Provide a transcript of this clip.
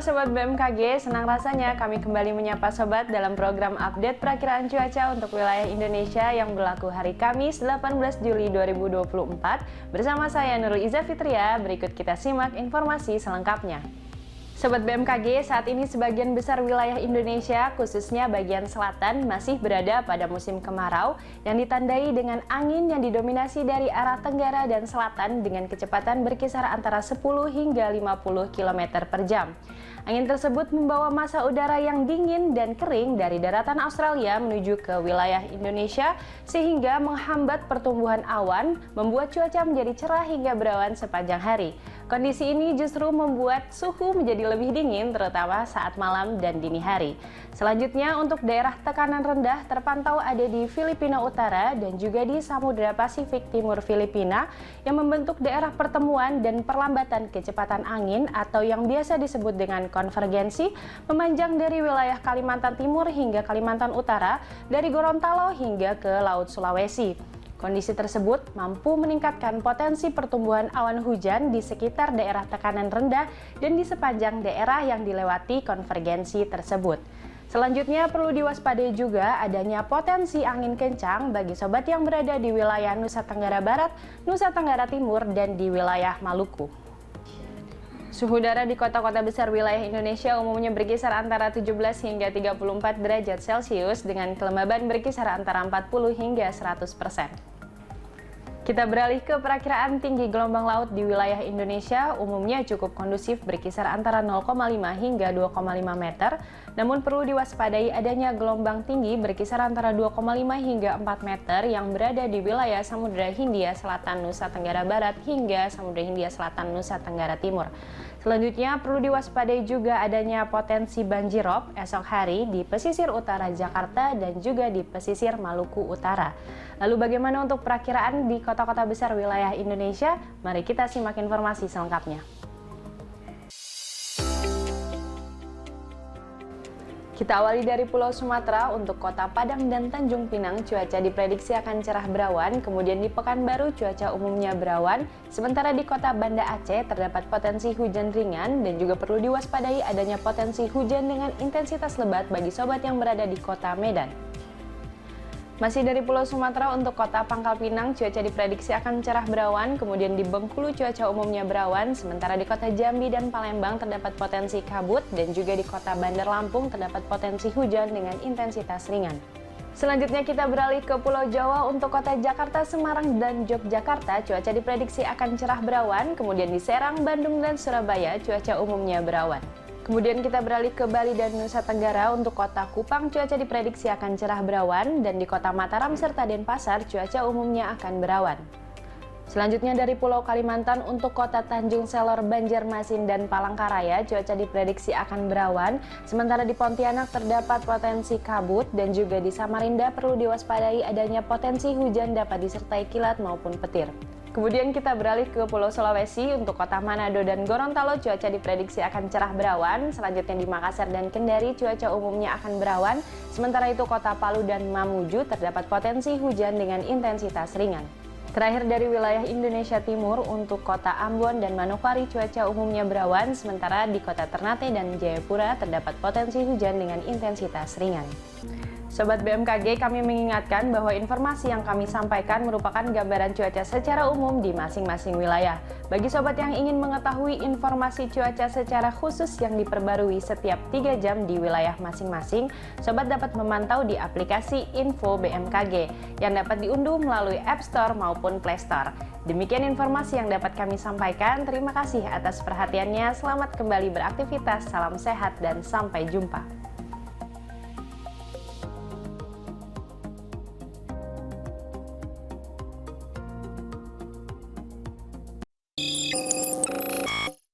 Sobat BMKG, senang rasanya kami kembali menyapa Sobat dalam program update perakiraan cuaca untuk wilayah Indonesia yang berlaku hari Kamis 18 Juli 2024 bersama saya Nurul Iza Fitria. Berikut kita simak informasi selengkapnya. Sobat BMKG, saat ini sebagian besar wilayah Indonesia, khususnya bagian selatan, masih berada pada musim kemarau yang ditandai dengan angin yang didominasi dari arah tenggara dan selatan dengan kecepatan berkisar antara 10 hingga 50 km per jam. Angin tersebut membawa massa udara yang dingin dan kering dari daratan Australia menuju ke wilayah Indonesia sehingga menghambat pertumbuhan awan, membuat cuaca menjadi cerah hingga berawan sepanjang hari. Kondisi ini justru membuat suhu menjadi lebih dingin terutama saat malam dan dini hari. Selanjutnya untuk daerah tekanan rendah terpantau ada di Filipina Utara dan juga di Samudra Pasifik Timur Filipina yang membentuk daerah pertemuan dan perlambatan kecepatan angin atau yang biasa disebut dengan konvergensi memanjang dari wilayah Kalimantan Timur hingga Kalimantan Utara, dari Gorontalo hingga ke Laut Sulawesi. Kondisi tersebut mampu meningkatkan potensi pertumbuhan awan hujan di sekitar daerah tekanan rendah dan di sepanjang daerah yang dilewati konvergensi tersebut. Selanjutnya perlu diwaspadai juga adanya potensi angin kencang bagi sobat yang berada di wilayah Nusa Tenggara Barat, Nusa Tenggara Timur, dan di wilayah Maluku. Suhu udara di kota-kota besar wilayah Indonesia umumnya berkisar antara 17 hingga 34 derajat Celcius dengan kelembaban berkisar antara 40 hingga 100%. Kita beralih ke perakiraan tinggi gelombang laut di wilayah Indonesia umumnya cukup kondusif berkisar antara 0,5 hingga 2,5 meter, namun perlu diwaspadai adanya gelombang tinggi berkisar antara 2,5 hingga 4 meter yang berada di wilayah Samudra Hindia Selatan Nusa Tenggara Barat hingga Samudra Hindia Selatan Nusa Tenggara Timur. Selanjutnya perlu diwaspadai juga adanya potensi banjirop esok hari di pesisir utara Jakarta dan juga di pesisir Maluku Utara. Lalu bagaimana untuk perakiraan di kota-kota besar wilayah Indonesia? Mari kita simak informasi selengkapnya. Kita awali dari Pulau Sumatera. Untuk kota Padang dan Tanjung Pinang, cuaca diprediksi akan cerah berawan, kemudian di Pekanbaru cuaca umumnya berawan, sementara di kota Banda Aceh terdapat potensi hujan ringan dan juga perlu diwaspadai adanya potensi hujan dengan intensitas lebat bagi sobat yang berada di kota Medan. Masih dari Pulau Sumatera, untuk kota Pangkal Pinang cuaca diprediksi akan cerah berawan, kemudian di Bengkulu cuaca umumnya berawan, sementara di kota Jambi dan Palembang terdapat potensi kabut dan juga di kota Bandar Lampung terdapat potensi hujan dengan intensitas ringan. Selanjutnya kita beralih ke Pulau Jawa. Untuk kota Jakarta, Semarang, dan Yogyakarta cuaca diprediksi akan cerah berawan, kemudian di Serang, Bandung, dan Surabaya cuaca umumnya berawan. Kemudian kita beralih ke Bali dan Nusa Tenggara. Untuk kota Kupang cuaca diprediksi akan cerah berawan dan di kota Mataram serta Denpasar cuaca umumnya akan berawan. Selanjutnya dari Pulau Kalimantan, untuk kota Tanjung Selor, Banjarmasin, dan Palangkaraya cuaca diprediksi akan berawan, sementara di Pontianak terdapat potensi kabut dan juga di Samarinda perlu diwaspadai adanya potensi hujan dapat disertai kilat maupun petir. Kemudian kita beralih ke Pulau Sulawesi. Untuk kota Manado dan Gorontalo cuaca diprediksi akan cerah berawan. Selanjutnya di Makassar dan Kendari cuaca umumnya akan berawan. Sementara itu kota Palu dan Mamuju terdapat potensi hujan dengan intensitas ringan. Terakhir dari wilayah Indonesia Timur, untuk kota Ambon dan Manokwari cuaca umumnya berawan. Sementara di kota Ternate dan Jayapura terdapat potensi hujan dengan intensitas ringan. Sobat BMKG, kami mengingatkan bahwa informasi yang kami sampaikan merupakan gambaran cuaca secara umum di masing-masing wilayah. Bagi sobat yang ingin mengetahui informasi cuaca secara khusus yang diperbarui setiap 3 jam di wilayah masing-masing, sobat dapat memantau di aplikasi Info BMKG yang dapat diunduh melalui App Store maupun Play Store. Demikian informasi yang dapat kami sampaikan. Terima kasih atas perhatiannya. Selamat kembali beraktivitas. Salam sehat dan sampai jumpa.